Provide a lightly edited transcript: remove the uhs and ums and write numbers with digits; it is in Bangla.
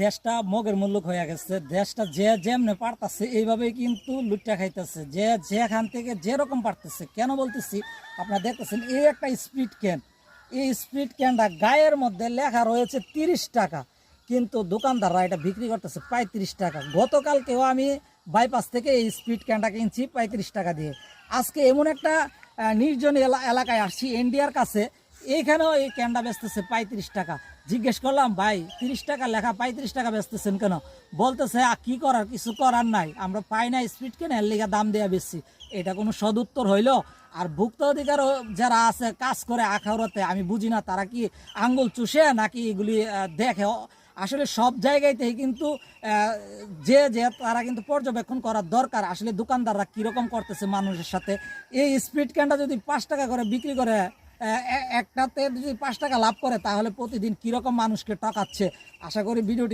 দেশটা মগের মুল্লুক হয়ে গেছে। দেশটা যে যেমনে পারতাছে এইভাবে কিন্তু লুটটা খাইতেছে, যে যেখান থেকে যেরকম পারতেছে। কেন বলতেছি, আপনারা দেখতেছেন এই একটা স্পিড ক্যান, এই স্পিড ক্যানটা গায়ের মধ্যে লেখা রয়েছে 30 টাকা, কিন্তু দোকানদাররা এটা বিক্রি করতেছে 35 টাকা। গতকালকেও আমি বাইপাস থেকে এই স্পিড ক্যানটা কিনছি 35 টাকা দিয়ে। আজকে এমন একটা নির্জন এলাকায় আসছি ইন্ডিয়ার কাছে, এইখানেও এই ক্যানটা বেচতেছে 35 টাকা। জিজ্ঞেস করলাম, ভাই 30 টাকা লেখা 35 টাকা বেচতেছেন কেন? বলতেছে কি করার, কিছু করার নাই, আমরা পাই না স্পিড ক্যান, এর লিগা দাম দেওয়া বেশি। এটা কোনো সদুত্তর হইল? আর ভুক্ত অধিকার যারা আছে কাজ করে আখাউড়াতে, আমি বুঝি না তারা কি আঙ্গুল চুষে নাকি এগুলি দেখে। আসলে সব জায়গাতেই কিন্তু যে যে তারা কিন্তু পর্যবেক্ষণ করার দরকার, আসলে দোকানদাররা কীরকম করতেছে মানুষের সাথে। এই স্পিড ক্যানটা যদি 5 টাকা করে বিক্রি করে, একটাতে যদি 5 টাকা লাভ করে, তাহলে প্রতিদিন কীরকম মানুষকে ঠকাচ্ছে। আশা করি ভিডিওটি